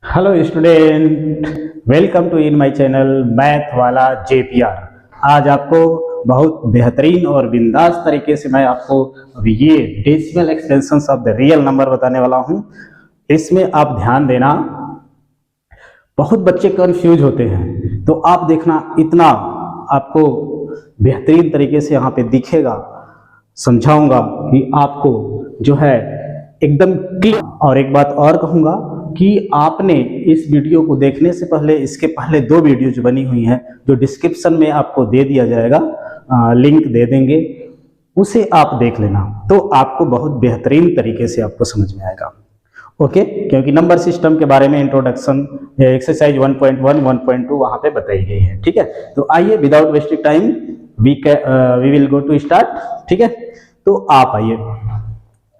Hello student, welcome to in my channel math वाला JPR। आज आपको बहुत बेहतरीन और बिंदास तरीके से मैं आपको अभी ये decimal extensions of the real number बताने वाला हूँ। इसमें आप ध्यान देना, बहुत बच्चे कंफ्यूज होते हैं, तो आप देखना इतना आपको बेहतरीन तरीके से यहाँ पे दिखेगा, समझाऊंगा कि आपको जो है एकदम क्लियर। और एक बात और कहूँगा कि आपने इस वीडियो को देखने से पहले इसके पहले दो वीडियो जो बनी हुई हैं, जो डिस्क्रिप्शन में आपको दे दिया जाएगा, लिंक दे देंगे, उसे आप देख लेना, तो आपको बहुत बेहतरीन तरीके से आपको समझ में आएगा। ओके, क्योंकि नंबर सिस्टम के बारे में इंट्रोडक्शन एक्सरसाइज 1.1 1.2 वहां पे बताई गई है। ठीक है, तो आइए without wasting time we will go to start. ठीक है, तो आप आइए।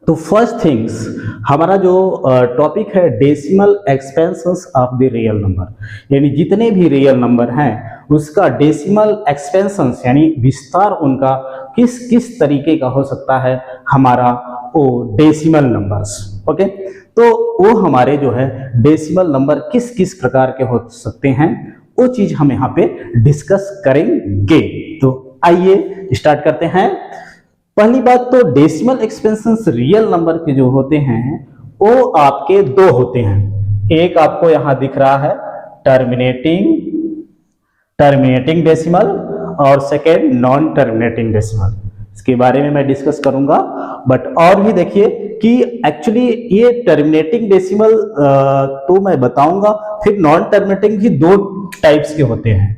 तो फर्स्ट थिंग्स, हमारा जो टॉपिक है decimal expansions of the real number, यानी जितने भी रियल नंबर हैं उसका डेसिमल एक्सपेंशंस यानी विस्तार उनका किस किस तरीके का हो सकता है, हमारा वो डेसिमल नंबर्स। ओके, तो वो हमारे जो है डेसिमल नंबर किस किस प्रकार के हो सकते हैं, वो चीज हम यहाँ पे डिस्कस करेंगे। तो आइए स्टार्ट करते हैं। पहली बात तो डेसिमल एक्सपेंशंस रियल नंबर के जो होते हैं वो आपके दो होते हैं। एक आपको यहां दिख रहा है टर्मिनेटिंग डेसिमल, और सेकेंड नॉन टर्मिनेटिंग डेसिमल। इसके बारे में मैं डिस्कस करूंगा, बट और भी देखिए कि एक्चुअली ये टर्मिनेटिंग डेसिमल तो मैं बताऊंगा, फिर नॉन टर्मिनेटिंग भी दो टाइप्स के होते हैं।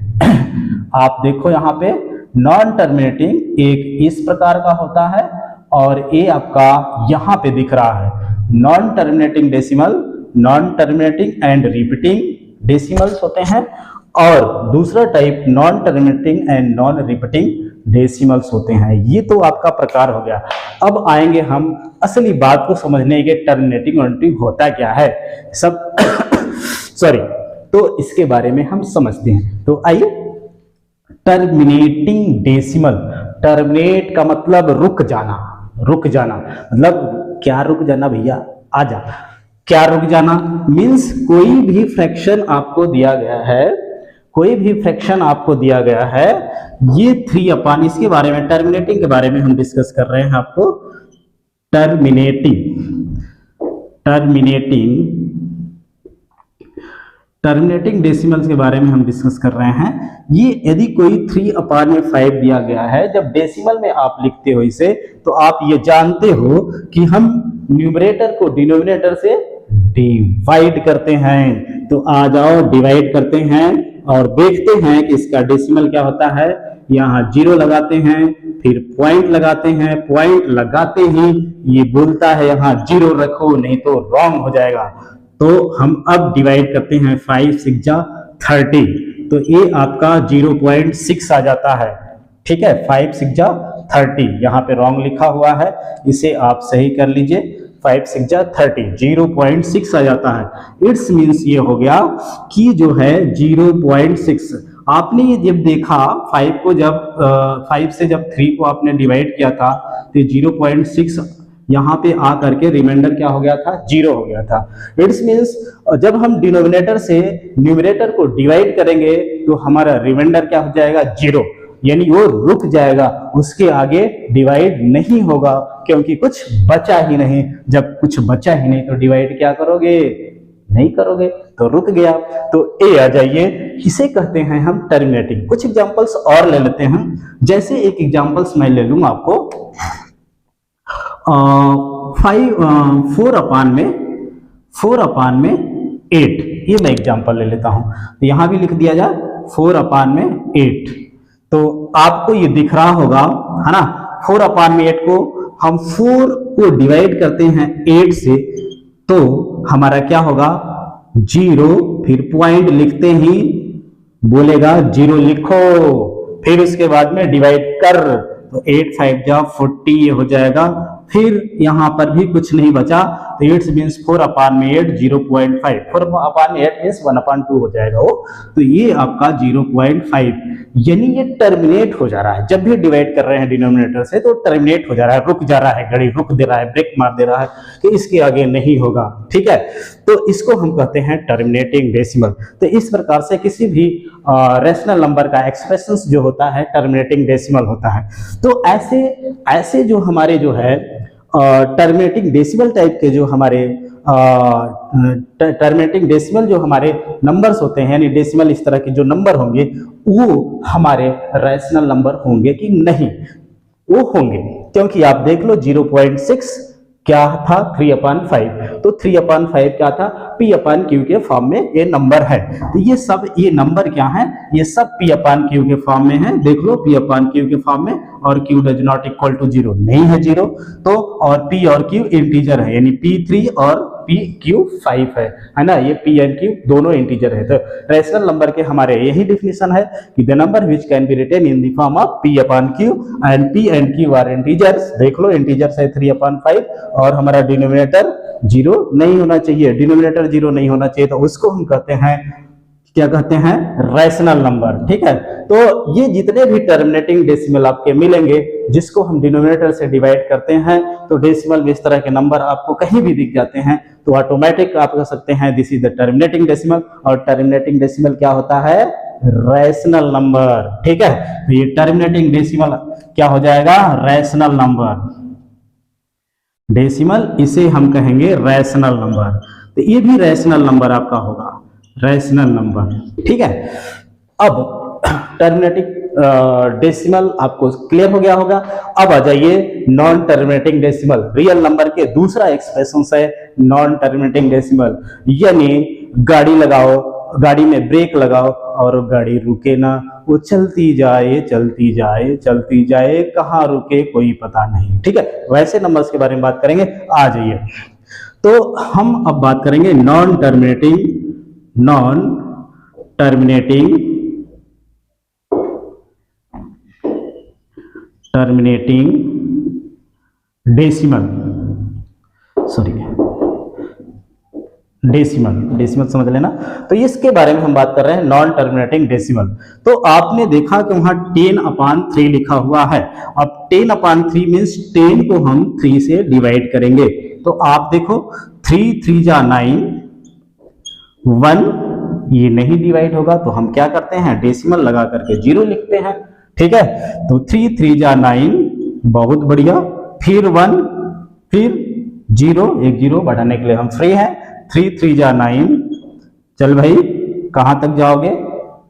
आप देखो यहाँ पे नॉन टर्मिनेटिंग एक इस प्रकार का होता है, और ये आपका यहां पे दिख रहा है non terminating decimal, non terminating and repeating decimals होते हैं, और दूसरा type non terminating and non repeating decimals होते हैं। ये तो आपका प्रकार हो गया। अब आएंगे हम असली बात को समझने के, टर्मिनेटिंग और रिपीटिंग होता क्या है सब सॉरी, तो इसके बारे में हम समझते हैं। तो आइए, टर्मिनेटिंग डेसिमल, टर्मिनेट का मतलब रुक जाना, रुक जाना मतलब क्या रुक जाना भैया, आजा, क्या रुक जाना मीन्स कोई भी फ्रैक्शन आपको दिया गया है, कोई भी फ्रैक्शन आपको दिया गया है, ये 3/, इसके बारे में टर्मिनेटिंग के बारे में हम डिस्कस कर रहे हैं। आपको टर्मिनेटिंग डेसिमल्स के बारे में हम डिस्कस कर रहे हैं। ये यदि कोई 3/5 दिया गया है, जब डेसिमल में आप लिखते हो इसे, तो आप ये जानते हो कि हम न्यूमरेटर को डिनोमिनेटर से डिवाइड करते हैं। तो आ जाओ, डिवाइड करते हैं और देखते हैं कि इसका डेसिमल क्या होता है। यहाँ 0 लगाते हैं, फिर पॉइंट लगाते हैं, पॉइंट लगाते ही ये बोलता है यहाँ 0 रखो, नहीं तो रॉन्ग हो जाएगा। तो हम अब डिवाइड करते हैं, 5 6 जा 30, तो ये आपका 0.6 आ जाता है। ठीक है, 5 6 जा 30, यहाँ पे रॉन्ग लिखा हुआ है, इसे आप सही कर लीजिए। 5 6 जा 30, 0.6 आ जाता है। इट्स मीन्स ये हो गया कि जो है 0.6, आपने ये जब देखा 5 को, जब 5 से जब 3 को आपने डिवाइड किया था, तो 0.6 यहाँ पे आ करके रिमाइंडर क्या हो गया था, 0 हो गया था। इट्स मीन्स जब हम डिनोमिनेटर से न्यूमरेटर को डिवाइड करेंगे तो हमारा रिमाइंडर क्या हो जाएगा, 0, यानी वो रुक जाएगा, उसके आगे डिवाइड नहीं होगा, क्योंकि कुछ बचा ही नहीं। जब कुछ बचा ही नहीं तो डिवाइड क्या करोगे, नहीं करोगे, तो रुक गया। तो ए आ जाइए, इसे कहते हैं हम टर्मिनेटिंग। कुछ एग्जांपल्स और ले लेते हैं, जैसे एक एग्जांपल्स मैं ले लूंगा आपको। 4/8, ये मैं एग्जांपल ले लेता हूं, तो यहां भी लिख दिया जाए 4/8। तो आपको ये दिख रहा होगा, है ना, 4/8 को हम 4 को डिवाइड करते हैं 8 से, तो हमारा क्या होगा, 0, फिर पॉइंट लिखते ही बोलेगा 0 लिखो, फिर उसके बाद में डिवाइड कर, तो 8 5 जा 40 ये हो जाएगा। फिर यहां पर भी कुछ नहीं बचा, तो इट्स मीन्स 4/8 0.5, 4/8 मीन्स 1/2 हो जाएगा वो। तो ये आपका 0.5, यानी ये टर्मिनेट हो जा रहा है। जब भी डिवाइड कर रहे हैं डिनोमिनेटर से तो टर्मिनेट हो जा रहा है, रुक जा रहा है, घड़ी रुक दे रहा है, ब्रेक मार दे रहा है कि इसके आगे नहीं होगा। ठीक है, तो इसको हम कहते हैं टर्मिनेटिंग डेसिमल। तो इस प्रकार से किसी भी रैशनल नंबर का एक्सप्रेशंस जो होता है टर्मिनेटिंग डेसिमल होता है। तो ऐसे जो हमारे जो है टर्मिनेटिंग डेसिमल टाइप के जो हमारे टर्मिनेटिंग डेसिमल जो हमारे नंबर्स होते हैं, यानी डेसिमल इस तरह के जो नंबर होंगे वो हमारे रैशनल नंबर होंगे कि नहीं? वो होंगे, क्योंकि आप देख लो 0.6 क्या था 3/5, तो 3/5 क्या था P/Q के फॉर्म में ये नंबर है। तो ये नंबर क्या है? ये सब P/Q के फॉर्म में है। देख लो P/Q के फॉर्म में, और Q does not equal to 0 नहीं है 0, तो और P और Q इंटीजर है, यानी P3 और PQ5 है ना। ये P एंड Q दोनों इंटीजर है। तो रैशनल नंबर के हमारे यही डिफिनेशन है कि the number which can be written in the form of P/Q and P and Q are integers. देख लो इंटीजर्स है 3/5 और हमारा डिनोमिनेटर 0 नहीं होना चाहिए, डिनोमिनेटर 0 नहीं होना चाहिए, तो उसको हम कहते हैं, क्या कहते हैं? Rational number. ठीक है, तो ये जितने भी टर्मिनेटिंग डेसिमल आपके मिलेंगे जिसको हम डिनोमिनेटर से डिवाइड करते हैं, तो डेसिमल में इस तरह के नंबर आपको कहीं भी दिख जाते हैं तो ऑटोमेटिक आप कह सकते हैं this is the terminating decimal. और टर्मिनेटिंग डेसिमल क्या होता है? Rational number. ठीक है, तो ये टर्मिनेटिंग डेसिमल क्या हो जाएगा? Rational number. डेसिमल इसे हम कहेंगे रैशनल नंबर। तो ये भी रैशनल नंबर आपका होगा, रैशनल नंबर। ठीक है, अब टर्मिनेटिंग डेसिमल आपको क्लियर हो गया होगा। अब आ जाइए non terminating decimal. Real number के दूसरा एक्सप्रेशन है नॉन टर्मिनेटिंग डेसिमल, यानी गाड़ी लगाओ, गाड़ी में ब्रेक लगाओ और गाड़ी रुके ना, वो चलती जाए चलती जाए चलती जाए, कहाँ रुके कोई पता नहीं। ठीक है, वैसे नंबर्स के बारे में बात करेंगे। आ जाइए, तो हम अब बात करेंगे non terminating decimal, sorry decimal समझ लेना। तो इसके बारे में हम बात कर रहे हैं नॉन टर्मिनेटिंग डेसिमल। तो आपने देखा कि वहां 10/3 लिखा हुआ है। अब 10/3 मीन्स 10 को हम 3 से डिवाइड करेंगे। तो आप देखो 3 3 जा 9, 1 ये नहीं डिवाइड होगा, तो हम क्या करते हैं? डेसिमल लगा करके 0 लिखते हैं। ठीक है, तो 3 3 जा 9, बहुत बढ़िया, फिर 1, फिर 0, एक 0 बढ़ाने के लिए हम फ्री हैं। 3 3 जा 9, चल भाई कहां तक जाओगे?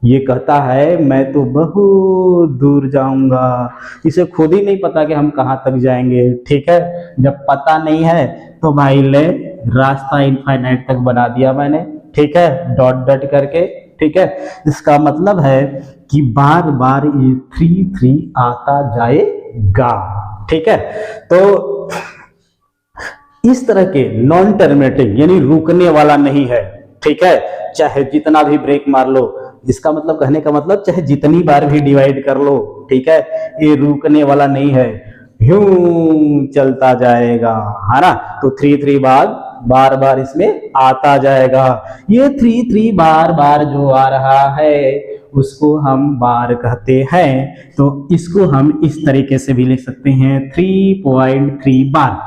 ये कहता है मैं तो बहुत दूर जाऊंगा। इसे खुद ही नहीं पता कि हम कहां तक जाएंगे। ठीक है, जब पता नहीं है तो भाई ले रास्ता इनफाइनाइट तक बना दिया मैंने। ठीक है, डॉट डॉट करके। ठीक है, इसका मतलब है कि बार बार ये 3 3 आता जाएगा। ठीक है, तो इस तरह के नॉन टर्मिनेटिंग यानी रुकने वाला नहीं है। ठीक है, चाहे जितना भी ब्रेक मार लो, इसका मतलब कहने का मतलब चाहे जितनी बार भी डिवाइड कर लो, ठीक है, ये रुकने वाला नहीं है, यूं चलता जाएगा, है ना। तो 3 3 बार बार इसमें आता जाएगा। ये 3 3 बार बार जो आ रहा है उसको हम बार कहते हैं। तो इसको हम इस तरीके से भी लिख सकते हैं 3.3 बार।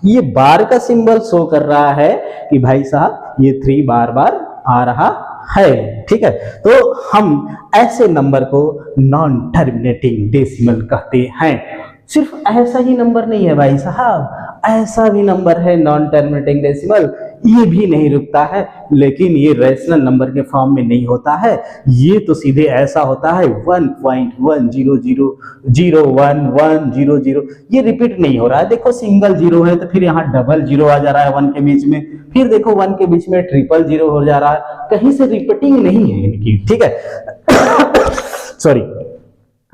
ये बार का सिंबल शो कर रहा है कि भाई साहब ये 3 बार बार आ रहा है। ठीक है, तो हम ऐसे नंबर को नॉन टर्मिनेटिंग डेसिमल कहते हैं। सिर्फ ऐसा ही नंबर नहीं है भाई साहब, ऐसा भी नंबर है नॉन टर्मिनेटिंग डेसिमल, ये भी नहीं रुकता है, लेकिन ये रैशनल नंबर के फॉर्म में नहीं होता है। ये तो सीधे ऐसा होता है 1.100011100, ये रिपीट नहीं हो रहा है। देखो सिंगल 0 है तो फिर यहाँ डबल 0 आ जा रहा है 1 के बीच में, फिर देखो 1 के बीच में 000 हो जा रहा है, कहीं से रिपीटिंग नहीं है इनकी। ठीक है सॉरी,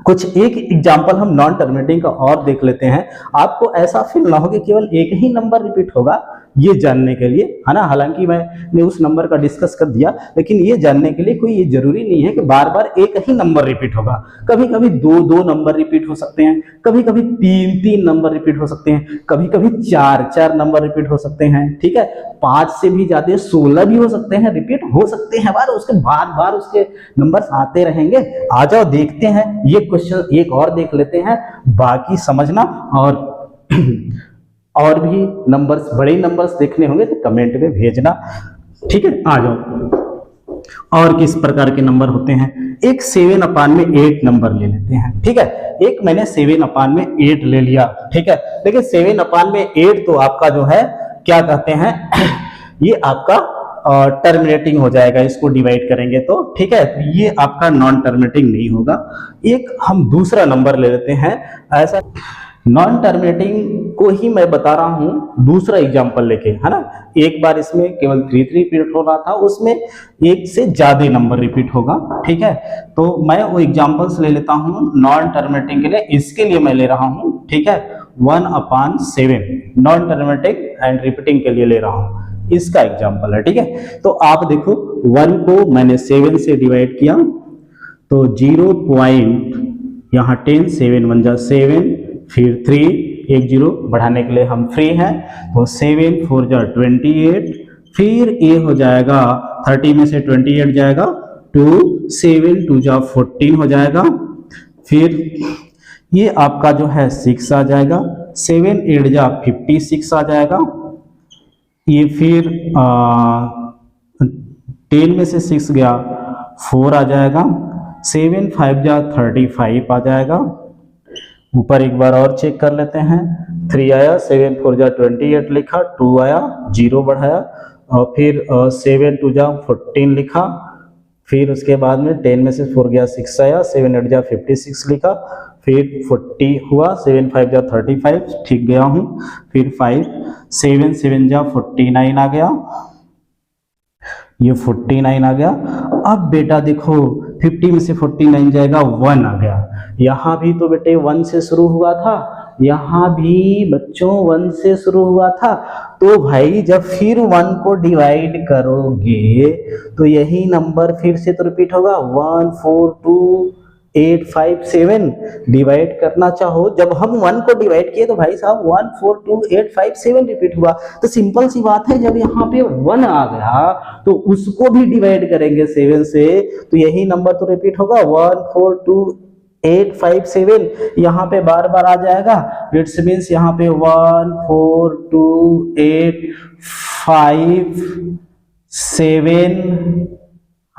कुछ एक एग्जांपल हम नॉन टर्मिनेटिंग का और देख लेते हैं। आपको ऐसा फील ना हो कि केवल एक ही नंबर रिपीट होगा, ये जानने के लिए, है ना। हालांकि मैंने उस नंबर का डिस्कस कर दिया, लेकिन ये जानने के लिए कोई ये जरूरी नहीं है कि बार बार एक ही नंबर रिपीट होगा। कभी कभी दो दो नंबर रिपीट हो सकते हैं, कभी कभी तीन तीन नंबर रिपीट हो सकते हैं, कभी कभी चार चार नंबर रिपीट हो सकते हैं, ठीक है। 5 से भी ज्यादा 16 भी हो सकते हैं, रिपीट हो सकते हैं बार, उसके बार बार उसके नंबर्स आते रहेंगे। आ जाओ देखते हैं, ये क्वेश्चन एक और देख लेते हैं, बाकी समझना। और भी नंबर्स, बड़े नंबर्स देखने होंगे तो कमेंट में भेजना, ठीक है। आ जाओ, और किस प्रकार के नंबर होते हैं। एक 7/8 नंबर ले लेते हैं, ठीक है। एक मैंने 7/8 ले लिया, ठीक है। लेकिन 7/8 तो आपका जो है क्या कहते हैं ये आपका टर्मिनेटिंग हो जाएगा, इसको डिवाइड करेंगे तो, ठीक है। तो ये आपका नॉन टर्मिनेटिंग नहीं होगा। एक हम दूसरा नंबर ले लेते हैं ऐसा, नॉन टर्मिनेटिंग को ही मैं बता रहा हूं दूसरा एग्जांपल लेके, है ना। एक बार इसमें केवल 3 रिपीट हो रहा था, उसमें एक से ज्यादा नंबर रिपीट होगा, ठीक है। तो मैं वो एग्जांपल्स ले लेता हूं नॉन टर्मिनेटिंग के लिए। इसके लिए मैं ले रहा हूं, ठीक है, 1/7 नॉन टर्मिनेटिंग एंड रिपीटिंग के लिए ले रहा हूं, इसका एग्जांपल है, ठीक है। तो आप देखो 1 को मैंने 7 से डिवाइड किया तो 0 पॉइंट यहाँ 10, 7 1 जा 7, फिर 3, एक 0 बढ़ाने के लिए हम फ्री हैं, तो 7 4 जा 28, फिर ये हो जाएगा 30 में से 28 जाएगा 2, 7 2 जा 14 हो जाएगा, फिर ये आपका जो है 6 आ जाएगा, 7 8 जा 56 आ जाएगा, ये फिर 10 में से 6 गया 4 आ जाएगा, 7 5 जा 35 आ जाएगा। ऊपर एक बार और चेक कर लेते हैं, 3 आया, 7 4 जा 28 लिखा, 2 आया, 0 बढ़ाया, और फिर 7 2 जा 14 लिखा, फिर उसके बाद में 10 में से 4 गया 6 आया, 7 8 जा 56 लिखा, फिर 40 हुआ, 7 5 जा 35, ठीक गया हूँ, फिर 5 7 7 जा 49 आ गया, ये 49 आ गया। अब बेटा देखो 50 में से 49 जाएगा 1 आ गया, यहाँ भी तो बेटे 1 से शुरू हुआ था, यहाँ भी बच्चों 1 से शुरू हुआ था। तो भाई जब फिर 1 को डिवाइड करोगे तो यही नंबर फिर से तो रिपीट होगा, 1 4 2 8 5 7 डिवाइड करना चाहो, जब हम 1 को डिवाइड किए तो भाई साहब 1 4 2 8 5 7 रिपीट हुआ। तो सिंपल सी बात है, जब यहाँ पे 1 आ गया तो उसको भी डिवाइड करेंगे 7 से, तो यही नंबर तो रिपीट होगा, 1 4 2 8 5 7 यहाँ पे बार बार आ जाएगा। इट्स मीन्स यहाँ पे 1 4 2 8 5 7,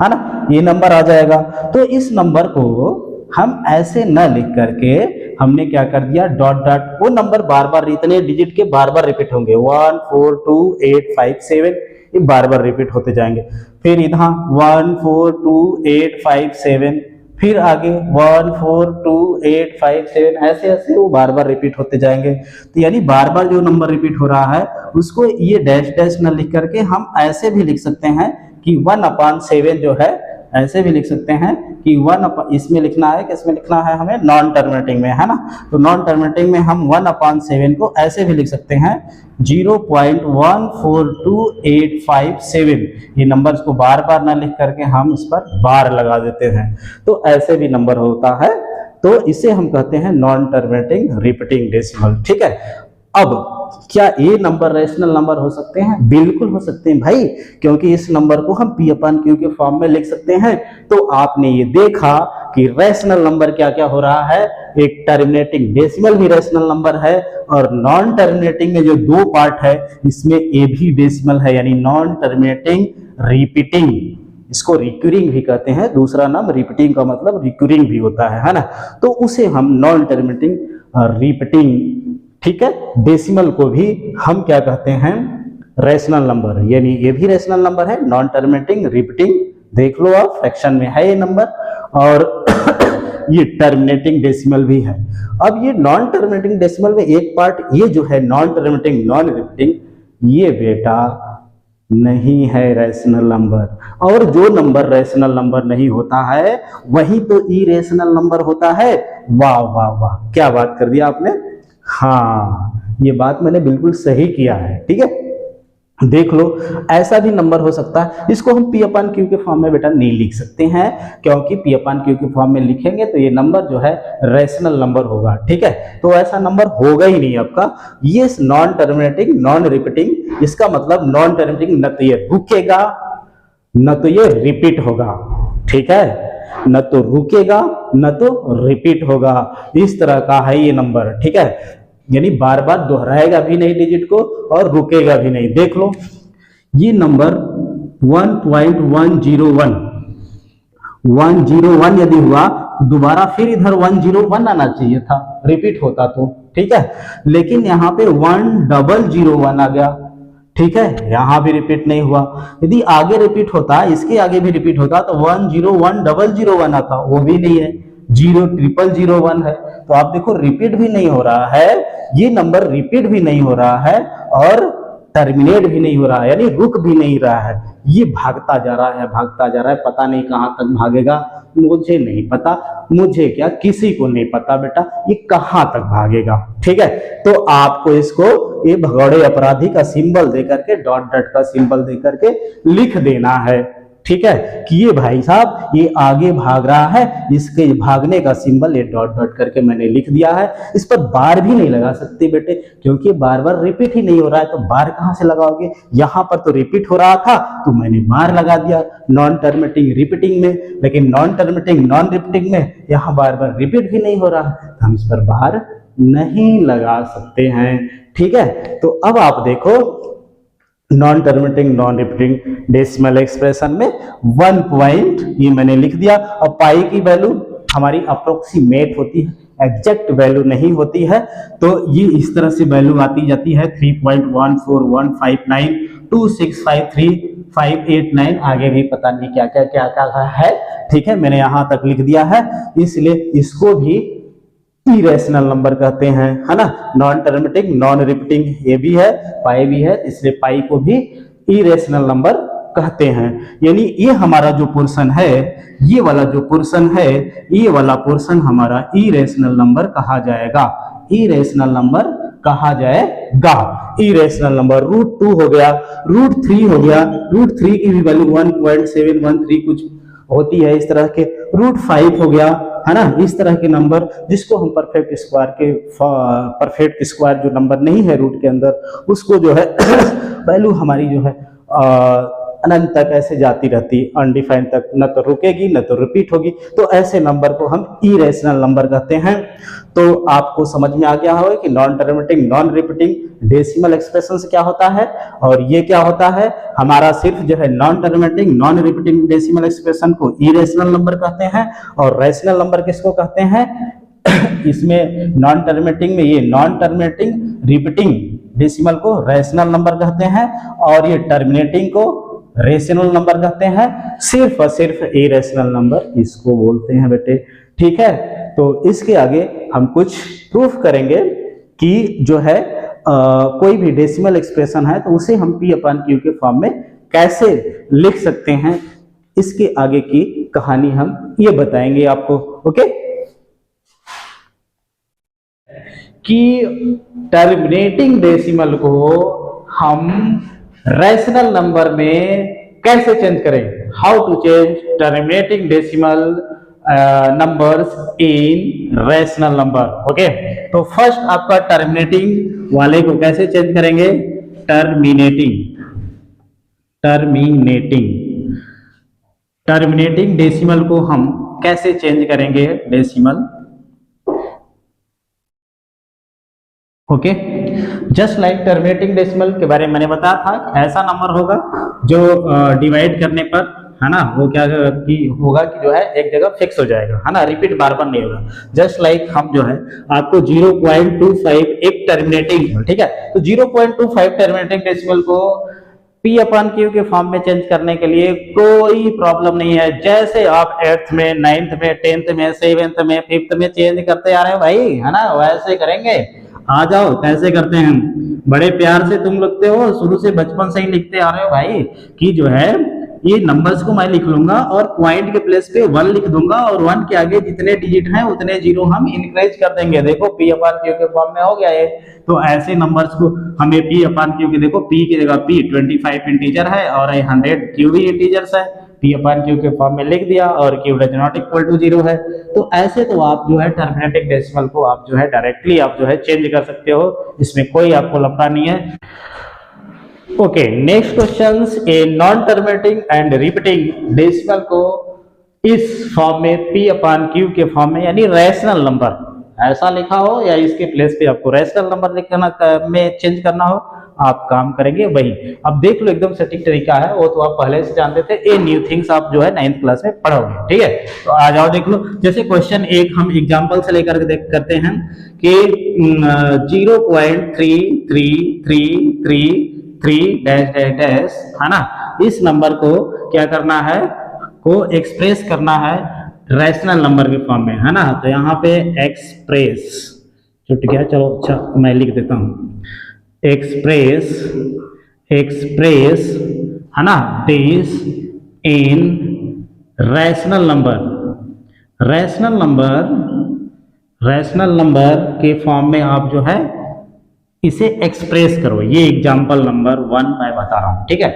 है ना, ये नंबर आ जाएगा। तो इस नंबर को हम ऐसे न लिख करके हमने क्या कर दिया, डॉट डॉट, वो नंबर बार बार इतने डिजिट के बार बार रिपीट होंगे, 1 4 2 8 5 7, ये बार बार रिपीट होते जाएंगे। फिर इधर 1 4 2 8 5 7, फिर आगे 1 4 2 8 5 7, ऐसे ऐसे वो बार बार रिपीट होते जाएंगे। तो यानी बार बार जो नंबर रिपीट हो रहा है उसको ये डैश डैश न लिख करके हम ऐसे भी लिख सकते हैं कि 1/7 जो है, ऐसे भी लिख सकते हैं कि 1 इसमें लिखना है, किसमें लिखना है हमें, नॉन टर्मिनेटिंग में, है ना। तो नॉन टर्मिनेटिंग में हम 1/7 को ऐसे भी लिख सकते हैं 0.14285 ये नंबर्स को बार बार ना लिख करके हम इस पर बार लगा देते हैं, तो ऐसे भी नंबर होता है। तो इसे हम कहते हैं नॉन टर्मिनेटिंग रिपीटिंग डेसिमल, ठीक है। अब क्या ये नंबर रैशनल नंबर हो सकते हैं? बिल्कुल हो सकते हैं भाई, क्योंकि इस नंबर को हम P/Q के फॉर्म में लिख सकते हैं। तो आपने ये देखा कि रैशनल नंबर क्या क्या हो रहा है, एक टर्मिनेटिंग डेसिमल भी रैशनल नंबर है, और नॉन टर्मिनेटिंग में जो 2 पार्ट है इसमें ए भी डेसिमल है, यानी नॉन टर्मिनेटिंग रिपीटिंग, इसको रिक्यूरिंग भी कहते हैं। दूसरा नाम रिपीटिंग का मतलब रिक्यूरिंग भी होता है ना। तो उसे हम नॉन टर्मिनेटिंग रिपीटिंग, ठीक है। डेसिमल को भी हम क्या कहते हैं, रैशनल नंबर, यानी ये भी रैशनल नंबर है, नॉन टर्मिनेटिंग रिपीटिंग, देख लो आप फ्रैक्शन में है ये नंबर, और ये टर्मिनेटिंग डेसिमल भी है। अब ये नॉन टर्मिनेटिंग डेसिमल में एक पार्ट ये जो है नॉन टर्मिनेटिंग नॉन रिपीटिंग, ये बेटा नहीं है रैशनल नंबर, और जो नंबर रैशनल नंबर नहीं होता है वही तो इरेशनल नंबर होता है। वाह वाह वाह, क्या बात कर दिया आपने, हाँ ये बात मैंने बिल्कुल सही किया है, ठीक है। देख लो, ऐसा भी नंबर हो सकता है। इसको हम पी अपान क्यू के फॉर्म में बेटा नहीं लिख सकते हैं, क्योंकि पी अपान क्यू के फॉर्म में लिखेंगे तो ये नंबर जो है रेशनल नंबर होगा, ठीक है। तो ऐसा नंबर होगा ही नहीं आपका। ये नॉन टर्मिनेटिंग नॉन रिपीटिंग, इसका मतलब नॉन टर्मिनेटिंग न तो ये रुकेगा न तो ये रिपीट होगा, ठीक है, न तो रुकेगा न तो रिपीट होगा, इस तरह का है ये नंबर, ठीक है। यानी बार बार दोहराएगा भी नहीं डिजिट को और रुकेगा भी नहीं। देख लो, ये नंबर 1.101 101 यदि हुआ दोबारा फिर इधर 101 आना चाहिए था, रिपीट होता तो, ठीक है। लेकिन यहाँ पे 1001 आ गया, ठीक है, यहां भी रिपीट नहीं हुआ। यदि आगे रिपीट होता, इसके आगे भी रिपीट होता तो 101001 आता, वो भी नहीं है, 00001 है। तो आप देखो रिपीट भी नहीं हो रहा है, ये नंबर रिपीट भी नहीं हो रहा है और टर्मिनेट भी नहीं हो रहा है, यानी रुक भी नहीं रहा है। ये भागता जा रहा है, भागता जा रहा है, पता नहीं कहां तक भागेगा, मुझे नहीं पता, मुझे क्या किसी को नहीं पता बेटा ये कहां तक भागेगा, ठीक है। तो आपको इसको ये भगौड़े अपराधी का सिंबल दे करके, डॉट डॉट का सिंबल दे करके लिख देना है, ठीक है, कि ये भाई साहब ये आगे भाग रहा है, इसके भागने का सिंबल ये डॉट डॉट करके मैंने लिख दिया है। इस पर बार भी नहीं लगा सकते बेटे, क्योंकि बार बार रिपीट ही नहीं हो रहा है, तो बार कहां से लगाओगे। यहां पर तो रिपीट हो रहा था तो मैंने बार लगा दिया नॉन टर्मिनेटिंग रिपीटिंग में, लेकिन नॉन टर्मिनेटिंग नॉन रिपीटिंग में यहां बार बार रिपीट भी नहीं हो रहा है, तो हम इस पर बार नहीं लगा सकते हैं, ठीक है। तो अब आप देखो non terminating non repeating decimal expression में 1 पॉइंट ये मैंने लिख दिया। और पाई की वैल्यू हमारी अप्रोक्सीमेट होती है, एग्जैक्ट वैल्यू नहीं होती है, तो ये इस तरह से वैल्यू आती जाती है 3.141592653 आगे भी पता नहीं क्या क्या क्या क्या है, ठीक है, मैंने यहां तक लिख दिया है। इसलिए इसको भी इरेशनल नंबर कहते हैं, है ना। नॉन टर्मिनेटिंग नॉन रिपीटिंग ये भी है, पाई भी है, इसलिए पाई को भी इरेशनल नंबर कहते हैं। यानी ये हमारा जो पोर्शन है, ये वाला जो पोर्शन है, ये वाला पोर्शन हमारा इरेशनल नंबर कहा जाएगा, इरेशनल नंबर कहा जाएगा। इरेशनल नंबर √2 हो गया, √3 हो गया, √3 की भी वैल्यू 1.713 कुछ होती है इस तरह के, √5 हो गया, है ना। इस तरह के नंबर जिसको हम परफेक्ट स्क्वायर जो नंबर नहीं है रूट के अंदर, उसको जो है वैल्यू हमारी जो है अनंत तक ऐसे जाती रहती, अनडिफाइंड तक, न तो रुकेगी न तो रिपीट होगी, तो ऐसे नंबर को हम इरेशनल नंबर कहते हैं। तो आपको समझ में आ गया होगा कि non terminating non repeating decimal expression से क्या होता है और ये क्या होता है। हमारा सिर्फ जो है non terminating non repeating decimal expression को इरेशनल नंबर कहते हैं, और रेशनल नंबर किसको कहते हैं इसमें नॉन टर्मिनेटिंग में ये नॉन टर्मिनेटिंग रिपीटिंग डेसिमल को रेशनल नंबर कहते हैं, और ये टर्मिनेटिंग को रेशनल नंबर कहते हैं। सिर्फ और सिर्फ इरेशनल नंबर इसको बोलते हैं बेटे, ठीक है। तो इसके आगे हम कुछ प्रूफ करेंगे कि जो है कोई भी डेसिमल एक्सप्रेशन है तो उसे हम P अपॉन Q के फॉर्म में कैसे लिख सकते हैं, इसके आगे की कहानी हम ये बताएंगे आपको, ओके। कि टर्मिनेटिंग डेसिमल को हम रेशनल नंबर में कैसे चेंज करें, how to change terminating decimal numbers in rational number, okay. तो फर्स्ट आपका टर्मिनेटिंग वाले को कैसे चेंज करेंगे, टर्मिनेटिंग डेसिमल को हम कैसे चेंज करेंगे decimal, okay. Just like terminating decimal के बारे में मैंने बताया था, ऐसा नंबर होगा जो डिवाइड करने पर, है ना, वो क्या कि होगा कि जो है एक जगह फिक्स हो जाएगा, है ना, रिपीट बार बार नहीं होगा। जस्ट लाइक हम जो है आपको 0.25 एक टर्मिनेटिंग, ठीक है, तो 0.25 टर्मिनेटिंग डेसिमल को P अपॉन Q के फॉर्म में चेंज करने के लिए कोई प्रॉब्लम नहीं है। जैसे आप 8th में 9th में 10th में 7th में 5th में चेंज करते आ रहे हो भाई, है ना, वैसे करेंगे। आ जाओ कैसे करते हैं, बड़े प्यार से तुम लिखते हो, शुरू से बचपन से ही लिखते आ रहे हो भाई, कि जो है ये नंबर्स को मैं लिख लूंगा और पॉइंट के प्लेस पे 1 लिख दूंगा और 1 के आगे जितने डिजिट हैं उतने जीरो हम इंक्रीज कर देंगे। देखो p अपान q के फॉर्म में हो गया ये। तो ऐसे नंबर्स को हमें p अपान q के, देखो p की जगह p 25 इंटीजर है और 100 q भी इंटीजर्स है, p अपान q के फॉर्म में लिख दिया और q does not equal to 0 है। तो ऐसे तो आप जो है टर्मिनेटिंग डेसिमल को आप जो है डायरेक्टली आप जो है चेंज कर सकते हो, इसमें कोई आपको लफड़ा नहीं है। Okay, next questions, a non terminating and repeating decimal को इस फॉर्म में p अपान q के फॉर्म में यानी रैशनल नंबर ऐसा लिखा हो या इसके प्लेस पे आपको रैशनल नंबर लिखना में चेंज करना हो, आप काम करेंगे वही। अब देख लो एकदम सटीक तरीका है, वो तो आप पहले से जानते थे, ए न्यू थिंग्स आप जो है 9th क्लास में पढ़ोगे, ठीक है। तो आ जाओ देख लो, जैसे क्वेश्चन एक हम एग्जांपल से लेकर करते हैं कि 0.3333 डैश डैश डैश है ना, इस नंबर को क्या करना है, को एक्सप्रेस करना है रैशनल नंबर के फॉर्म में, है ना। तो यहाँ पे एक्सप्रेस छूट गया, चलो अच्छा मैं लिख देता हूँ, एक्सप्रेस है ना दिस इन रैशनल नंबर के फॉर्म में आप जो है इसे एक्सप्रेस करो। ये एग्जांपल नंबर 1 मैं बता रहा हूं, ठीक है।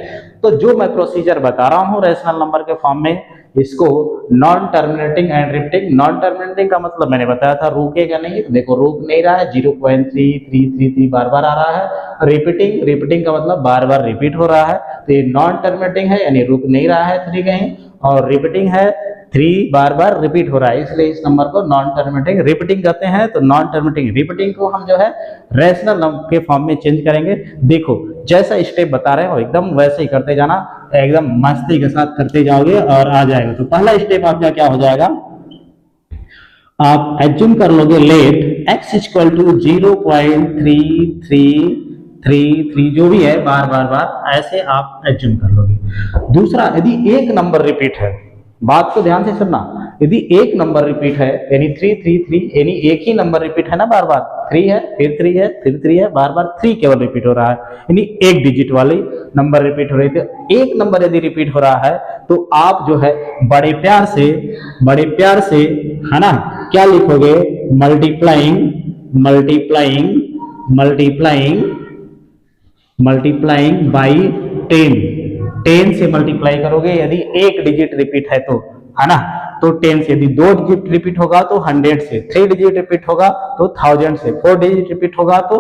तो जो मैं प्रोसीजर बता रहा हूं रैशनल नंबर के फॉर्म में, इसको non terminating and repeating, non terminating का मतलब मैंने बताया था रुकेगा नहीं, तो देखो रुक नहीं रहा है, 0.3333 बार बार आ रहा है। रिपीटिंग का मतलब बार बार रिपीट हो रहा है, तो ये नॉन टर्मिनेटिंग है यानी रुक नहीं रहा है 3 कहीं, और रिपीटिंग है 3 बार बार रिपीट हो रहा है, इसलिए इस नंबर को नॉन टर्मिनेटिंग रिपीटिंग कहते हैं। तो नॉन टर्मिनेटिंग रिपीटिंग को हम जो है रैशनल नंबर के फॉर्म में चेंज करेंगे। देखो जैसा स्टेप बता रहे हो एकदम वैसे ही करते जाना, एकदम मस्ती के साथ करते जाओगे और आ जाएगा। तो पहला स्टेप आपका क्या हो जाएगा, आप एज्यूम कर लोगे लेट x इक्वल टू 0.3333 जो भी है बार बार ऐसे आप एज्यूम कर लोगे। दूसरा, यदि एक नंबर रिपीट है, बात को ध्यान से सुनना, यदि एक नंबर रिपीट है यानी 333 यानी एक ही नंबर रिपीट है ना बार बार, 3 है फिर 3 है फिर 3 है, बार बार 3 केवल रिपीट हो रहा है, यानी एक डिजिट वाली नंबर रिपीट हो रही थी। एक नंबर यदि रिपीट हो रहा है तो आप जो है बड़े प्यार से है ना क्या लिखोगे, मल्टीप्लाइंग बाई 10 से मल्टीप्लाई करोगे यदि एक डिजिट रिपीट है तो, है ना। तो 10 से, यदि 2 डिजिट रिपीट होगा तो 100 से, 3 डिजिट रिपीट होगा तो 1000 से, 4 डिजिट रिपीट होगा तो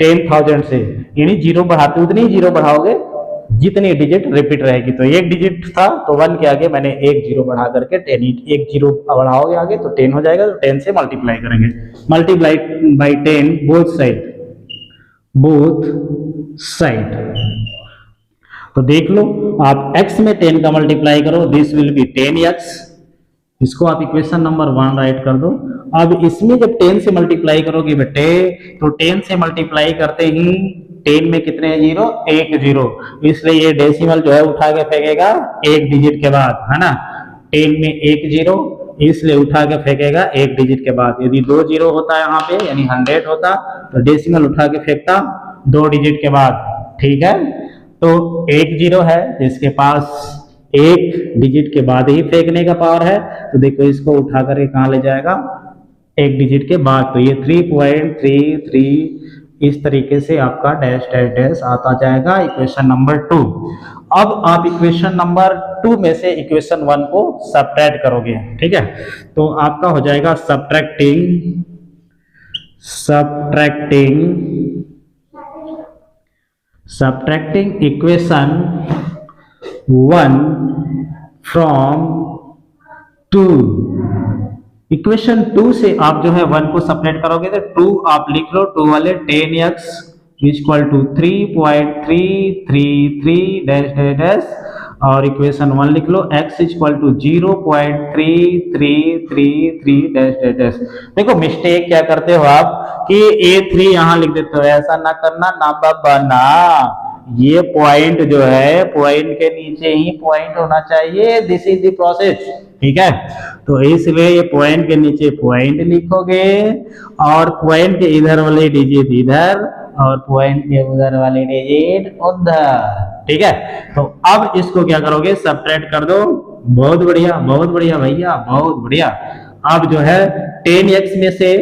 10,000 से, यानी जीरो बढ़ाते उतनी जीरो बढ़ाओगे जितनी डिजिट रिपीट रहेगी। तो एक डिजिट था तो 1 के आगे मैंने एक जीरो बढ़ा करके 10, एक जीरो बढ़ाओगे आगे तो 10 हो जाएगा, तो 10 से मल्टीप्लाई करेंगे, मल्टीप्लाई बाई 10 बोथ साइड। तो देख लो आप x में 10 का मल्टीप्लाई करो, दिस विल बी 10x, इसको आप इक्वेशन नंबर 1 राइट कर दो। अब इसमें जब 10 से मल्टीप्लाई करोगे बेटे, तो 10 से मल्टीप्लाई करते ही 10 में कितने जीरो, एक जीरो, इसलिए ये डेसिमल जो है उठा के फेंकेगा एक डिजिट के बाद, है ना। 10 में एक जीरो, इसलिए उठा के फेंकेगा एक डिजिट के बाद। यदि 2 जीरो होता यहाँ पे यानी 100 होता तो डेसिमल उठा के फेंकता 2 डिजिट के बाद, ठीक है। तो एक जीरो है, इसके पास एक डिजिट के बाद ही फेंकने का पावर है, तो देखो इसको उठा करके कहाँ ले जाएगा, एक डिजिट के बाद। तो ये 3.33 इस तरीके से आपका डैश डैश डैश आता जाएगा इक्वेशन नंबर 2। अब आप इक्वेशन नंबर 2 में से इक्वेशन 1 को सबट्रैक्ट करोगे, ठीक है। तो आपका हो जाएगा subtracting equation 1 from 2। इक्वेशन 2 से आप जो है 1 को सपरेट करोगे तो 2 आप लिख लो, 2 वाले 10x equal to 3.333 dash dash dash, और इक्वेशन 1 लिख लो x equal to 0.3333 dash dash dash. देखो मिस्टेक क्या करते हो आप कि A3 यहाँ लिख देते हो, ऐसा ना करना ना बाबा ना, ये पॉइंट जो है पॉइंट के नीचे ही पॉइंट होना चाहिए, दिस इज द प्रोसेस, ठीक है। तो इसलिए ये पॉइंट के नीचे पॉइंट लिखोगे और पॉइंट के इधर वाले डिजिट इधर और पॉइंट के उधर वाले डिजिट उधर, ठीक है। तो अब इसको क्या करोगे, सब्ट्रैक्ट कर दो। बहुत बढ़िया भैया, बहुत बढ़िया। अब जो है 10x में से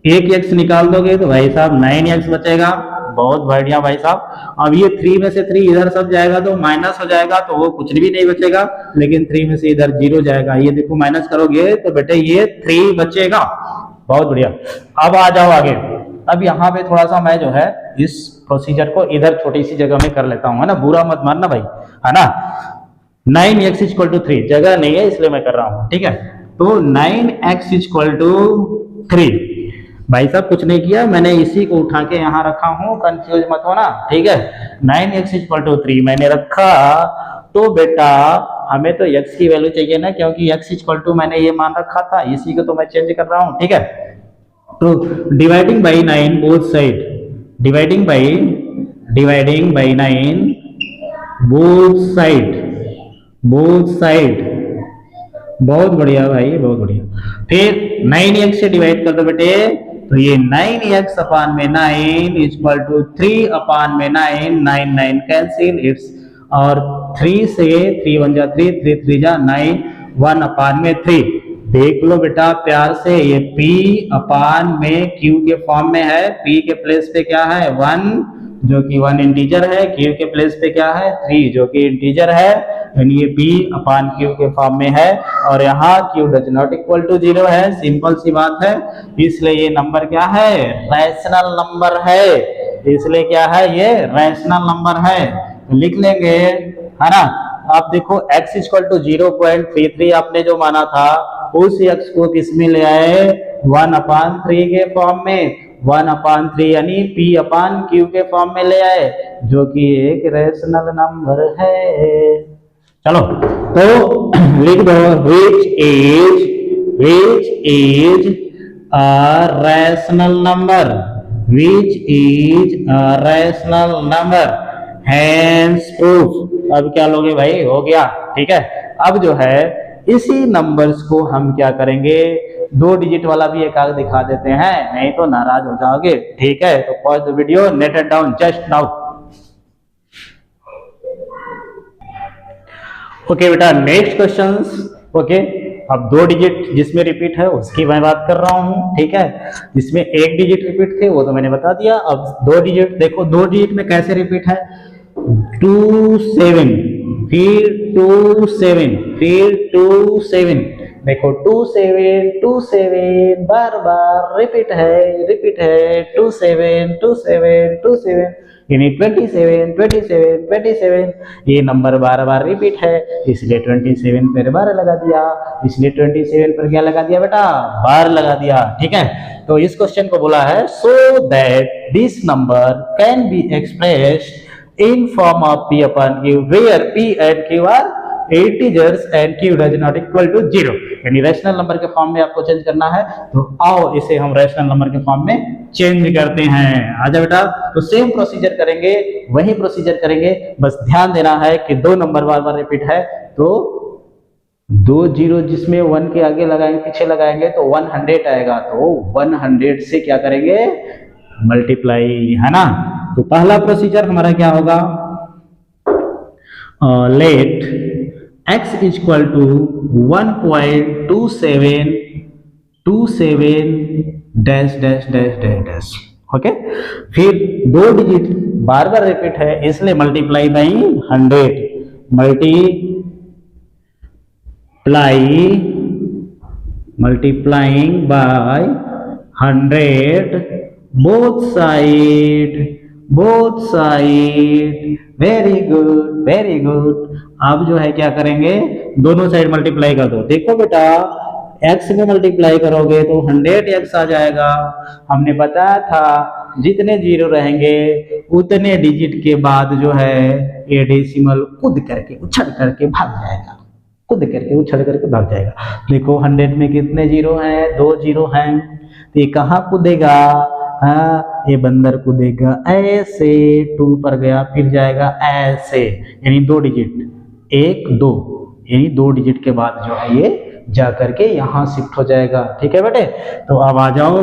एक x निकाल दोगे तो भाई साहब 9x बचेगा। बहुत बढ़िया भाई साहब। अब ये 3 में से 3 इधर सब जाएगा तो माइनस हो जाएगा, तो वो कुछ भी नहीं बचेगा, लेकिन 3 में से इधर 0 जाएगा। ये देखो माइनस करोगे तो बेटे ये 3 बचेगा। बहुत बढ़िया। अब आ जाओ आगे। अब यहाँ पे थोड़ा सा मैं जो है इस प्रोसीजर को इधर छोटी सी जगह में कर लेता हूँ, है ना, बुरा मत मानना भाई, है ना। 9x = 3 जगह नहीं है इसलिए मैं कर रहा हूँ, ठीक है। तो 9x = 3 भाई साहब कुछ नहीं किया, मैंने इसी को उठा के यहाँ रखा हूँ, कंफ्यूज मत होना, ठीक है। 9x = 3 मैंने रखा, तो बेटा हमें तो x की वैल्यू चाहिए ना, क्योंकि x = मैंने ये मान रखा था, इसी को तो मैं चेंज कर रहा हूँ, ठीक है। तो dividing by 9 both side, dividing by 9 both side. बहुत बढ़िया भाई, बहुत बढ़िया। फिर 9x से डिवाइड कर दो बेटे, तो ये 9x/9 = 3/9, 9 9 कैंसिल, इट्स, और 3 से 3 1 जा 3, 3 3 जा 9, 1/3। देख लो बेटा प्यार से, ये p/q के फॉर्म में है। p के प्लेस पे क्या है 1, जो कि 1 इंटीजर है, q के प्लेस पे क्या है 3, जो कि इंटीजर है, यानी ये p/q के फॉर्म में है। और यहाँ q does not equal to 0 है, सिंपल सी बात है, इसलिए ये नंबर क्या है, रैशनल नंबर है। इसलिए क्या है, ये रैशनल नंबर है, तो लिख लेंगे, है ना। आप देखो x = 0.33 आपने जो माना था, उस x को किस में ले आए, 1/3 के फॉर्म में, 1/3 यानी p/q के फॉर्म में ले आए, जो कि एक रैशनल नंबर है। चलो तो लिख दो, which is a rational number, which is a rational number, hence proof। अब क्या लोगे भाई, हो गया, ठीक है। अब जो है इसी नंबर्स को हम क्या करेंगे, 2 डिजिट वाला भी एक आग दिखा देते हैं, नहीं तो नाराज हो जाओगे, ठीक है। तो pause the video, net it down just now. Okay बेटा, नेक्स्ट क्वेश्चंस। ओके, अब 2 डिजिट जिसमें रिपीट है उसकी मैं बात कर रहा हूं, ठीक है। जिसमें 1 डिजिट रिपीट थे वो तो मैंने बता दिया। अब 2 डिजिट देखो, 2 डिजिट में कैसे रिपीट है, 2 7, फिर 2 7, फिर 2 7। देखो 2 7 बार बार रिपीट है 2 7 2 7 2 7, यानी 27 27 27। ये नंबर बार बार रिपीट है, इसलिए 27 पर बार लगा दिया, इसलिए 27 पर क्या लगा दिया बेटा, बार लगा दिया, ठीक है। तो इस क्वेश्चन को बोला है, so that this number can be expressed in form of p/q where p and q are integers and q does not equal to 0, यानी रैशनल नंबर के फॉर्म में आपको चेंज करना है। तो आओ इसे हम रैशनल नंबर के फॉर्म में चेंज करते हैं। आजा बेटा, तो सेम प्रोसीजर करेंगे, वही प्रोसीजर करेंगे, बस ध्यान देना है कि 2 नंबर बार बार रिपीट है, तो 2 0 जिसमें 1 के आगे लगाएंगे, पीछे लगाएंगे तो 100 आएगा, तो 100 से क्या करेंगे, मल्टीप्लाई, है ना। तो पहला प्रोसीजर हमारा क्या होगा, let x = 1.2727 dash dash dash dash dash. Okay, फिर 2 डिजिट बार बार रिपीट है, इसलिए multiply by 100, multiplying by 100 both side. Very good. अब जो है क्या करेंगे, दोनों साइड मल्टीप्लाई कर दो। देखो बेटा, x में मल्टीप्लाई करोगे तो 100x आ जाएगा। हमने बताया था जितने 0 रहेंगे उतने डिजिट के बाद जो है ये डेसिमल कूद करके उछल करके भाग जाएगा, देखो 100 में कितने 0 हैं, 2 0 हैं, तो ये कहाँ कूदेगा, हाँ ये बंदर कूदेगा ऐसे, 2 पर गया फिर जाएगा ऐसे, यानी 2 डिजिट 1 2, यानी 2 डिजिट के बाद जो है ये जा करके यहाँ शिफ्ट हो जाएगा, ठीक है बेटे। तो अब आ जाओ,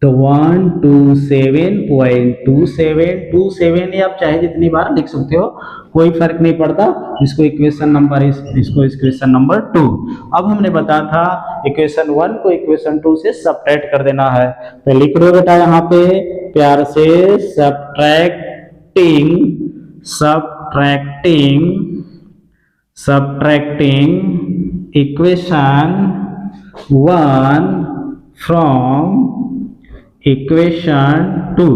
तो 127.27 आप चाहे जितनी बार लिख सकते हो, कोई फर्क नहीं पड़ता। इसको इक्वेशन नंबर इसको इक्वेशन नंबर 2। अब हमने बताया था इक्वेशन 1 को इक्वेशन 2 से सब्ट्रैक्ट कर देना है। तो लिख दो बेटा यहाँ पे प्यार से subtracting equation 1 from equation 2।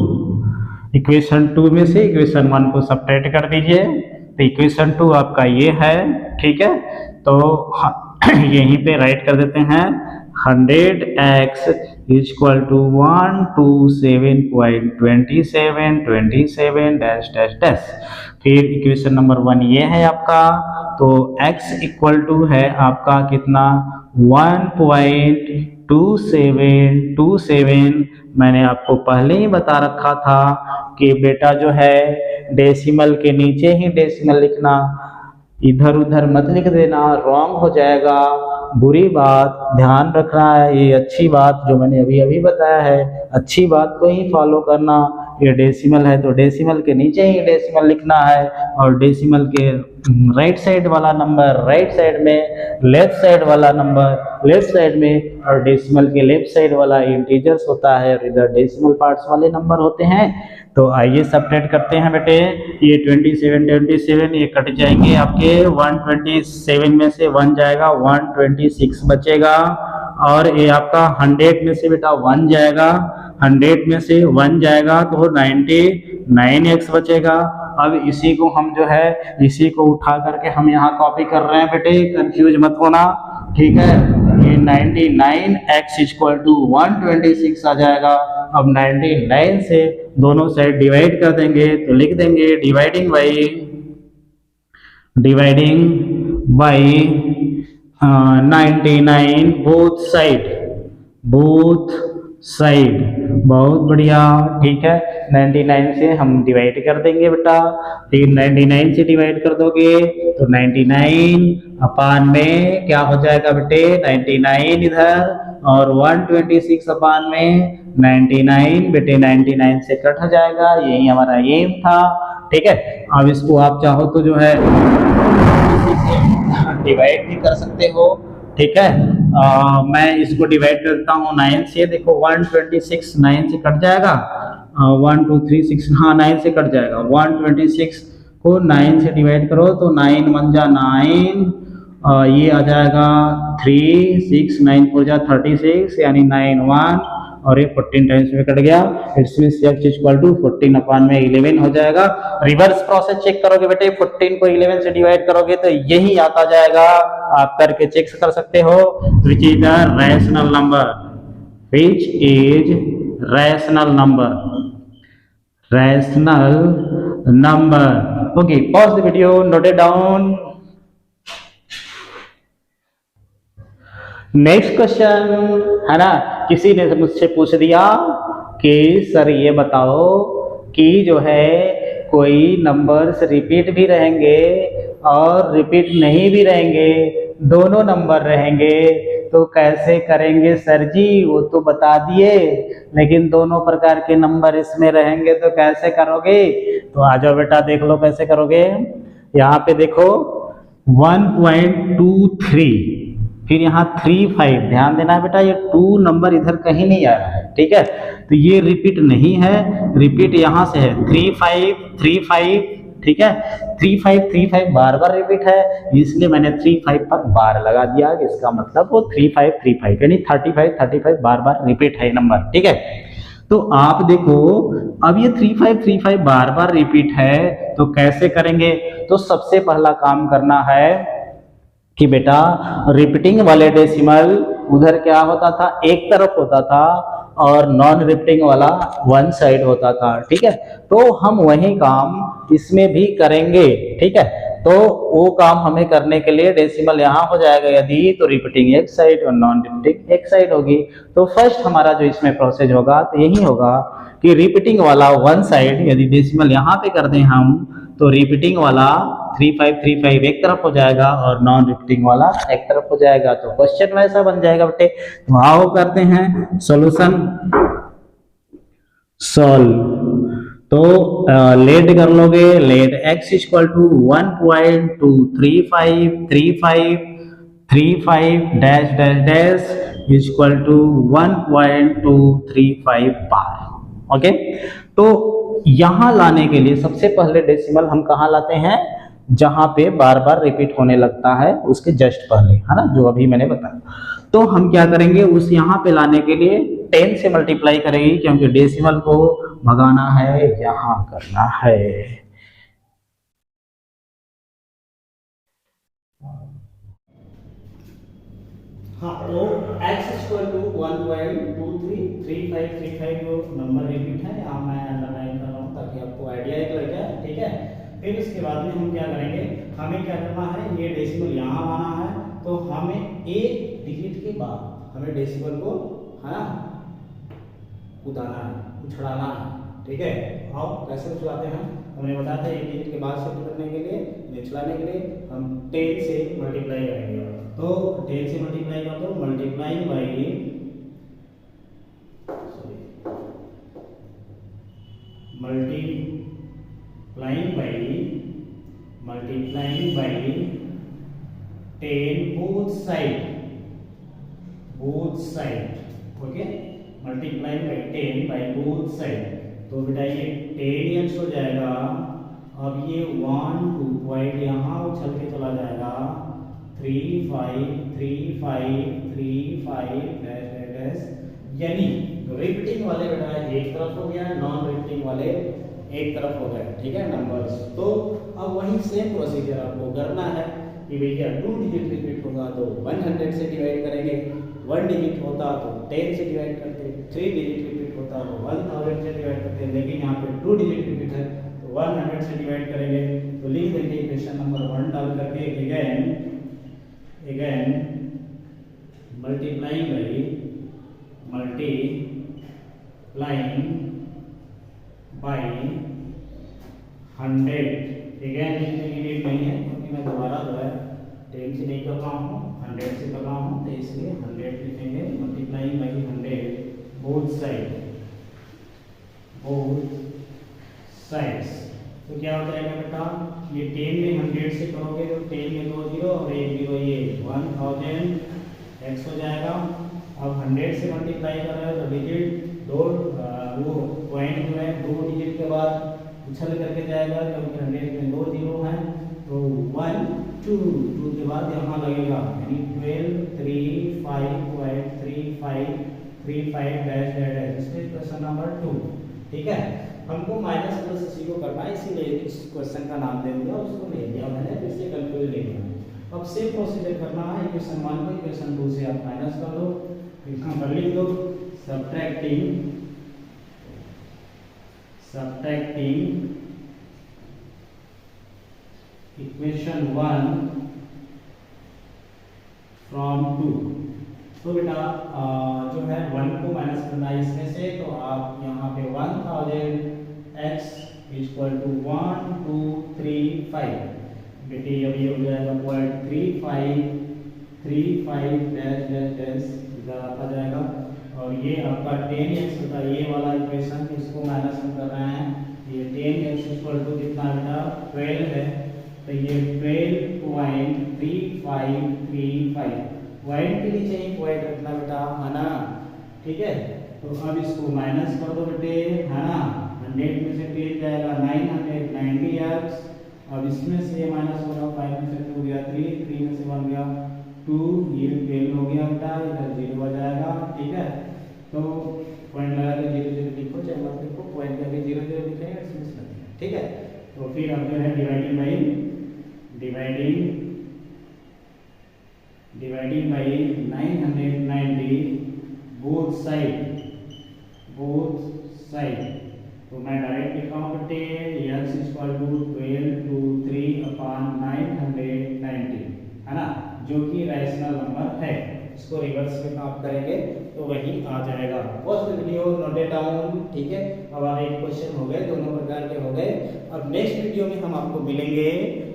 Equation 2 में से इक्वेशन 1 को सब्ट्रैक्ट कर दीजिए। तो इक्वेशन 2 आपका ये है, ठीक है। तो यहीं पे राइट कर देते हैं 100x equal to 127.27 dash dash dash. फिर इक्वेशन नंबर 1 ये है आपका। तो x इक्वल टू है आपका कितना 1.2727। मैंने आपको पहले ही बता रखा था कि बेटा जो है डेसिमल के नीचे ही डेसिमल लिखना, इधर उधर मत लिख देना, रॉन्ग हो जाएगा। बुरी बात ध्यान रखना है, ये अच्छी बात जो मैंने अभी अभी बताया है, अच्छी बात को ही फॉलो करना। ये डेसिमल है तो डेसिमल के नीचे ही डेसिमल लिखना है, और डेसिमल के राइट साइड वाला नंबर राइट साइड में, लेफ्ट साइड वाला नंबर लेफ्ट साइड में, और डेसिमल के लेफ्ट साइड वाला इंटीजर्स होता है और इधर डेसिमल पार्ट्स वाले नंबर होते हैं। तो आइए सब्ट्रैक्ट करते हैं बेटे। ये 27 ये कट जाएंगे आपके, 127 में से 1 जाएगा, 126 बचेगा। और ये आपका 100 में से बेटा 1 जाएगा, 100 में से 1 जाएगा तो 99x बचेगा। अब इसी को हम जो है इसी को उठा करके हम यहाँ कॉपी कर रहे हैं बेटे, कंफ्यूज मत होना, ठीक है। ये 99x इक्वल टू 126 आ जाएगा। अब 99 से दोनों साइड डिवाइड कर देंगे तो लिख देंगे डिवाइडिंग बाई 99 बोथ साइड। बहुत बढ़िया, ठीक है। 99 से हम डिवाइड कर देंगे बेटा। फिर 99 से डिवाइड कर दोगे तो 99 अपान में क्या हो जाएगा बेटे 99 इधर, और 126 अपान में 99 बेटे 99 से कट हो जाएगा। यही हमारा एम था, ठीक है। अब इसको आप चाहो तो जो है डिवाइड भी कर सकते हो, ठीक है। मैं इसको डिवाइड करता हूँ 9 से। देखो 126 9 से कट जाएगा, 1 2 3 6, हाँ 9 से कट जाएगा। 126 को 9 से डिवाइड करो तो 9 1 जा 9, ये आ जाएगा 3 6 9 4 जा 36, यानी 9 1, और ये 14 टाइम्स में कट गया। It's means x equal to 14 upon में 11 हो जाएगा। रिवर्स प्रोसेस चेक करोगे बेटे, 14 को 11 से डिवाइड करोगे तो यही आता जाएगा। आप करके चेक कर सकते हो। Which is the rational number, which is rational number. Okay, pause the video, note it down. Next question है ना, किसी ने मुझसे पूछ दिया कि सर ये बताओ कि जो है कोई नंबर्स रिपीट भी रहेंगे और रिपीट नहीं भी रहेंगे, दोनों नंबर रहेंगे, तो कैसे करेंगे सर जी? वो तो बता दिए, लेकिन दोनों प्रकार के नंबर इसमें रहेंगे तो कैसे करोगे? तो आ जाओ बेटा, देख लो कैसे करोगे। यहाँ पे देखो 1.23, फिर यहाँ 35, ध्यान देना बेटा, ये 2 नंबर इधर कहीं नहीं आ रहा है, ठीक है। तो ये रिपीट नहीं है, रिपीट यहाँ से है 35, ठीक है। 35 बार बार रिपीट है, इसलिए मैंने 35 पर बार लगा दिया। इसका मतलब वो 35 यानी 35 बार बार रिपीट है नंबर, ठीक है। तो आप देखो, अब ये 35 बार बार रिपीट है तो कैसे करेंगे? तो सबसे पहला काम करना है कि बेटा रिपीटिंग वाले डेसिमल उधर क्या होता था, एक तरफ होता था, और नॉन रिपीटिंग वाला वन साइड होता था, ठीक है। तो हम वही काम इसमें भी करेंगे, ठीक है। तो वो काम हमें करने के लिए डेसिमल यहाँ हो जाएगा यदि, तो रिपीटिंग एक साइड और नॉन रिपीटिंग एक साइड होगी। तो फर्स्ट हमारा जो इसमें प्रोसेस होगा तो यही होगा कि रिपीटिंग वाला वन साइड यदि डेसिमल यहाँ पे कर दें हम, तो रिपीटिंग वाला 35 एक तरफ हो जाएगा और नॉन रिपीटिंग वाला एक तरफ हो जाएगा। तो क्वेश्चन वैसा बन जाएगा बेटे। तो आओ करते हैं सॉल्यूशन। सॉल्व। तो लेट कर लोगे, let x equal to 1.23535 dash dash dash equal to 1.235 bar. Okay, तो यहां लाने के लिए सबसे पहले डेसिमल हम कहां लाते हैं, जहां पे बार बार रिपीट होने लगता है उसके जस्ट पहले, है ना, जो अभी मैंने बताया। तो हम क्या करेंगे, उस यहां पे लाने के लिए 10 से मल्टीप्लाई करेंगे, क्योंकि डेसिमल को भगाना है, यहां करना है। हाँ, तो x इक्वल टू 1.233535 जो नंबर रिपीट है, यहाँ मैं अंडरलाइन कर रहा हूँ ताकि आपको आइडिया एक लग जाए, ठीक है। फिर इसके बाद में हम क्या करेंगे, हमें क्या करना है, ये डेसिमल यहाँ लाना है, तो हमें एक डिजिट के बाद हमें डेसिमल को, है ना, उतारना है, उछड़ाना है, ठीक है। और कैसे उछड़ाते हैं, हमने बताया था, एक डिजिट के बाद शिफ्ट करने के लिए, उछड़ाने के लिए हम 10 से मल्टीप्लाई करेंगे। तो 10 से मल्टीप्लाई कर दो, multiplying by multiplying by 10 both side, okay, multiplying by 10 by both side. तो बेटा ये 10x हो जाएगा, अब ये 1 2 पॉइंट यहाँ उछल के चला जाएगा, 3 5 3 5 3 5 डैश डैश, यानी रिपीटिंग वाले बेटा एक तरफ हो गया, नॉन रिपीटिंग वाले एक तरफ हो गए, ठीक है, नंबर्स। तो अब वही सेम प्रोसीजर आपको करना है कि भैया 2 डिजिट रिपीट होगा तो 100 से डिवाइड करेंगे, 1 डिजिट होता तो 10 से डिवाइड करते, 3 डिजिट रिपीट होता तो 1000 से डिवाइड करते, लेकिन यहाँ पे 2 डिजिट रिपीट है तो 100 से डिवाइड करेंगे। तो लिख देंगे इक्वेशन नंबर 1 डाल करके, again multiplying by 100, again लिखने की नीड नहीं है, क्योंकि मैं दोबारा जो है 10 से नहीं कर रहा हूँ, 100 से कर रहा हूँ, तो इसलिए 100 लिखेंगे, मल्टीप्लाइंग बाई 100 बोथ साइड्स। तो क्या हो जाएगा बेटा, ये 10 में 100 से करोगे तो 10 में 2 जीरो और 1 जीरो, ये 1000 x हो जाएगा। अब 100 से मल्टीप्लाई कर रहे हो तो डिजिट दो, वो पॉइंट जो है 2 डिजिट के बाद उछल करके जाएगा, क्योंकि 100 में 2 जीरो हैं, तो 1 2 के बाद यहाँ लगेगा, यानी 12 3 5.35 35 डैश डैश, इसमें क्वेश्चन नंबर 2, ठीक है। हमको माइनस प्लस इसी को करना है, इसीलिए इस क्वेश्चन का नाम दे दिया, उसको ले दिया मैंने, इससे कंफ्यूज नहीं होना। अब सेम प्रोसीजर करना है, इक्वेशन 1 को इक्वेशन 2 से आप माइनस कर लो, यहाँ पर लिख दो सब्ट्रैक्टिंग इक्वेशन 1 फ्रॉम 2। तो बेटा जो है 1 को माइनस करना है इसमें से, तो आप यहाँ पे 1000x इक्वल टू 1235, बेटे अब ये हो जाएगा 0.3535 डैश डैश डैश इधर आता जाएगा, और ये आपका 10x होता है, ये वाला इक्वेशन, इसको माइनस हम कर रहे हैं, ये 10x इक्वल टू कितना बेटा 12 है, तो ये 12.3535, पॉइंट के नीचे ही पॉइंट रखना बेटा, है ना, ठीक है। तो अब इसको माइनस कर दो बेटे, है ना, 100 में से 10 जाएगा 990x, अब इसमें से ये माइनस होगा, 5 में से 2 गया 3 में से 1 गया 2, ये 12 हो गया बेटा, इधर 0 हो जाएगा, ठीक है। तो पॉइंट लगा के 0 0 लिखो, चाहे मत लिखो, पॉइंट करके 0 0 लिखेंगे, इसमें से, ठीक है। तो फिर अब जो है डिवाइडिंग बाई 990 बोथ साइड। तो मैं डायरेक्ट लिख रहा हूँ बेटे, x इक्वल टू 12 to 3/990, है ना, जो कि रैशनल नंबर है। इसको रिवर्स में आप करेंगे तो वही आ जाएगा। First video note it down, ठीक है। अब आप एक क्वेश्चन हो गए, दोनों प्रकार के हो गए। अब नेक्स्ट वीडियो में हम आपको मिलेंगे,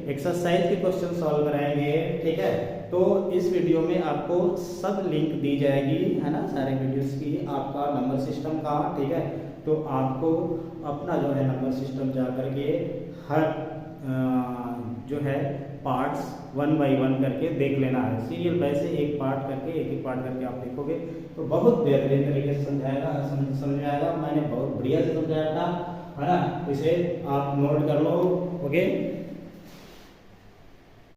एक्सरसाइज के क्वेश्चन सॉल्व कराएंगे, ठीक है। तो इस वीडियो में आपको सब लिंक दी जाएगी, है ना, सारे वीडियोस की, आपका नंबर सिस्टम का, ठीक है। तो आपको अपना जो है नंबर सिस्टम जा करके हर जो है पार्ट्स 1 बाय 1 करके देख लेना है। सीरियल वैसे एक पार्ट करके एक एक पार्ट करके आप देखोगे तो बहुत बेहतरीन तरीके से समझाएगा। मैंने बहुत बढ़िया से समझाया था, है ना। इसे आप नोट कर लो, ओके।